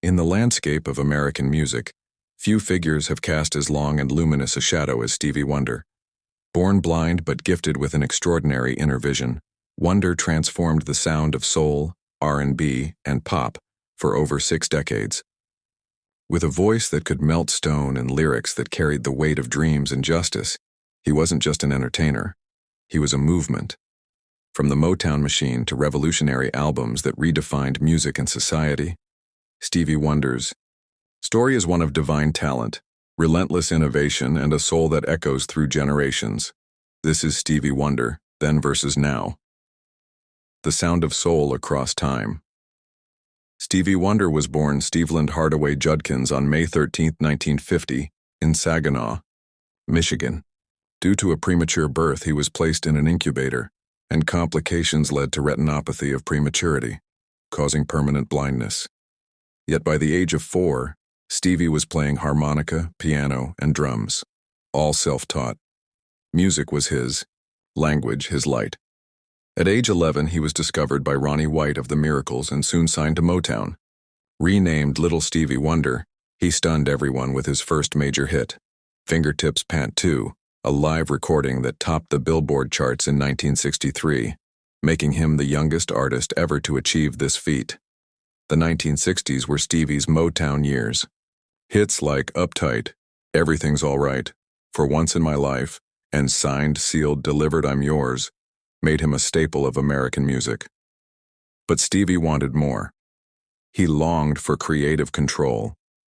In the landscape of American music, few figures have cast as long and luminous a shadow as Stevie Wonder. Born blind but gifted with an extraordinary inner vision, Wonder transformed the sound of soul, R&B, and pop for over 6 decades. With a voice that could melt stone and lyrics that carried the weight of dreams and justice, he wasn't just an entertainer. He was a movement. From the Motown machine to revolutionary albums that redefined music and society, Stevie Wonder's story is one of divine talent, relentless innovation, and a soul that echoes through generations. This is Stevie Wonder, then versus now. The sound of soul across time. Stevie Wonder was born Steveland Hardaway Judkins on May 13, 1950, in Saginaw, Michigan. Due to a premature birth, he was placed in an incubator, and complications led to retinopathy of prematurity, causing permanent blindness. Yet by the age of 4, Stevie was playing harmonica, piano, and drums, all self-taught. Music was his, language his light. At age 11, he was discovered by Ronnie White of The Miracles and soon signed to Motown. Renamed Little Stevie Wonder, he stunned everyone with his first major hit, Fingertips Pant 2, a live recording that topped the Billboard charts in 1963, making him the youngest artist ever to achieve this feat. The 1960s were Stevie's Motown years. Hits like Uptight, Everything's Alright, For Once in My Life, and Signed, Sealed, Delivered, I'm Yours made him a staple of American music. But Stevie wanted more. He longed for creative control,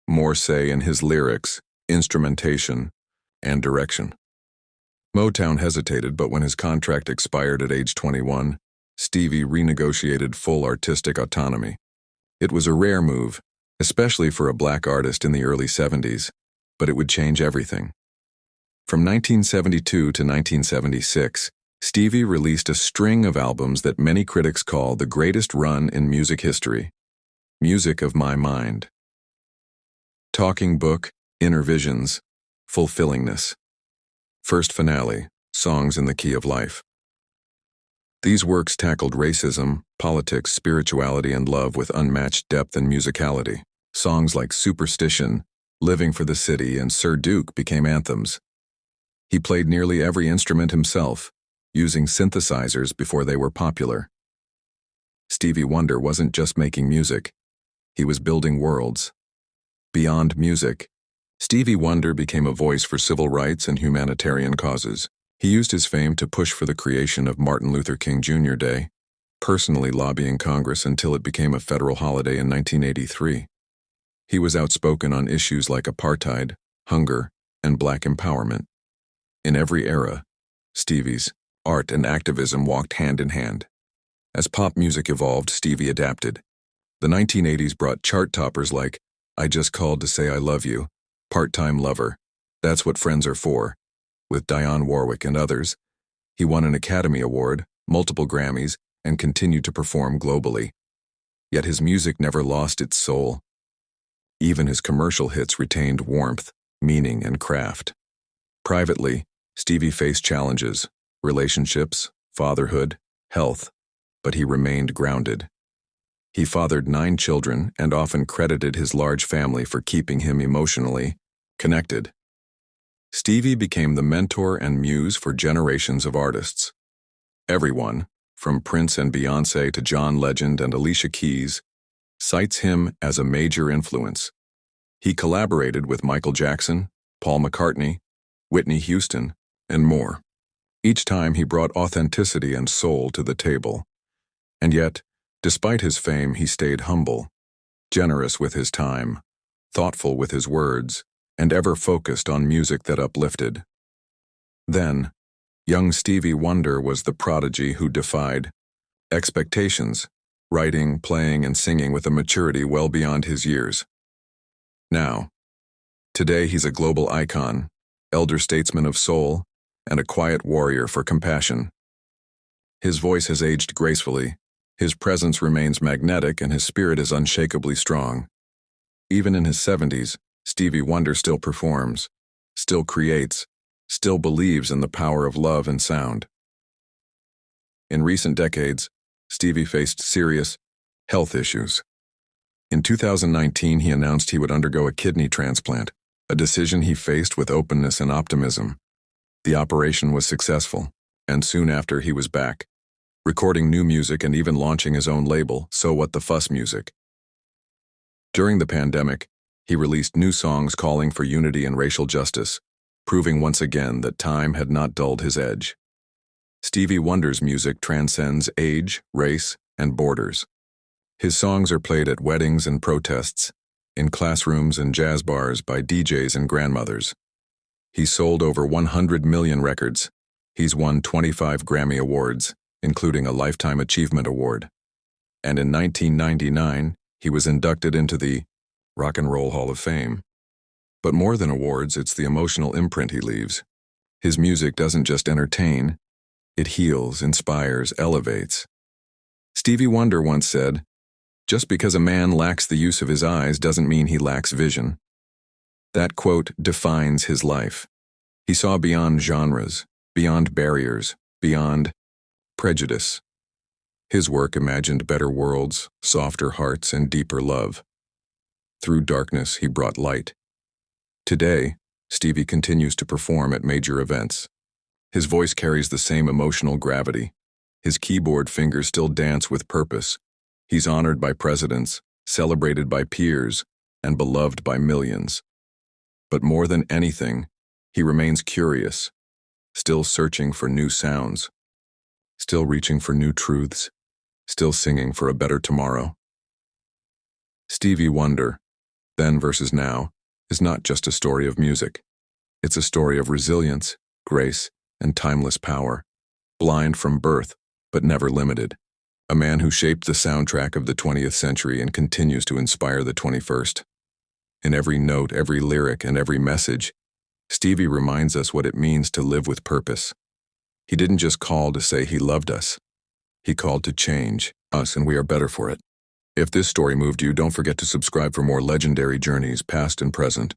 more say in his lyrics, instrumentation, and direction. Motown hesitated, but when his contract expired at age 21, Stevie renegotiated full artistic autonomy. It was a rare move, especially for a black artist in the early 70s, but it would change everything. From 1972 to 1976, Stevie released a string of albums that many critics call the greatest run in music history. Music of My Mind, Talking Book, Inner Visions, Fulfillingness, First Finale, Songs in the Key of Life. These works tackled racism, politics, spirituality, and love with unmatched depth and musicality. Songs like Superstition, Living for the City, and Sir Duke became anthems. He played nearly every instrument himself, using synthesizers before they were popular. Stevie Wonder wasn't just making music, he was building worlds. Beyond music, Stevie Wonder became a voice for civil rights and humanitarian causes. He used his fame to push for the creation of Martin Luther King Jr. Day, personally lobbying Congress until it became a federal holiday in 1983. He was outspoken on issues like apartheid, hunger, and black empowerment. In every era, Stevie's art and activism walked hand in hand. As pop music evolved, Stevie adapted. The 1980s brought chart toppers like I Just Called to Say I Love You, Part-Time Lover, That's What Friends Are For, with Dionne Warwick and others. He won an Academy Award, multiple Grammys, and continued to perform globally. Yet his music never lost its soul. Even his commercial hits retained warmth, meaning, and craft. Privately, Stevie faced challenges, relationships, fatherhood, health, but he remained grounded. He fathered 9 children and often credited his large family for keeping him emotionally connected. Stevie became the mentor and muse for generations of artists. Everyone, from Prince and Beyoncé to John Legend and Alicia Keys, cites him as a major influence. He collaborated with Michael Jackson, Paul McCartney, Whitney Houston, and more. Each time he brought authenticity and soul to the table. And yet, despite his fame, he stayed humble, generous with his time, thoughtful with his words, and ever focused on music that uplifted. Then, young Stevie Wonder was the prodigy who defied expectations, writing, playing, and singing with a maturity well beyond his years. Now, today he's a global icon, elder statesman of soul, and a quiet warrior for compassion. His voice has aged gracefully, his presence remains magnetic, and his spirit is unshakably strong. Even in his 70s, Stevie Wonder still performs, still creates, still believes in the power of love and sound. In recent decades, Stevie faced serious health issues. In 2019, he announced he would undergo a kidney transplant, a decision he faced with openness and optimism. The operation was successful, and soon after he was back, recording new music and even launching his own label, So What the Fuss Music. During the pandemic, he released new songs calling for unity and racial justice, proving once again that time had not dulled his edge. Stevie Wonder's music transcends age, race, and borders. His songs are played at weddings and protests, in classrooms and jazz bars by DJs and grandmothers. He's sold over 100 million records. He's won 25 Grammy Awards, including a Lifetime Achievement Award. And in 1999, he was inducted into the Rock and Roll Hall of Fame. But more than awards, it's the emotional imprint he leaves. His music doesn't just entertain, it heals, inspires, elevates. Stevie Wonder once said, "Just because a man lacks the use of his eyes doesn't mean he lacks vision." That quote defines his life. He saw beyond genres, beyond barriers, beyond prejudice. His work imagined better worlds, softer hearts, and deeper love. Through darkness, he brought light. Today, Stevie continues to perform at major events. His voice carries the same emotional gravity. His keyboard fingers still dance with purpose. He's honored by presidents, celebrated by peers, and beloved by millions. But more than anything, he remains curious, still searching for new sounds, still reaching for new truths, still singing for a better tomorrow. Stevie Wonder, then versus now, is not just a story of music. It's a story of resilience, grace, and timeless power. Blind from birth, but never limited. A man who shaped the soundtrack of the 20th century and continues to inspire the 21st. In every note, every lyric, and every message, Stevie reminds us what it means to live with purpose. He didn't just call to say he loved us. He called to change us, and we are better for it. If this story moved you, don't forget to subscribe for more legendary journeys, past and present.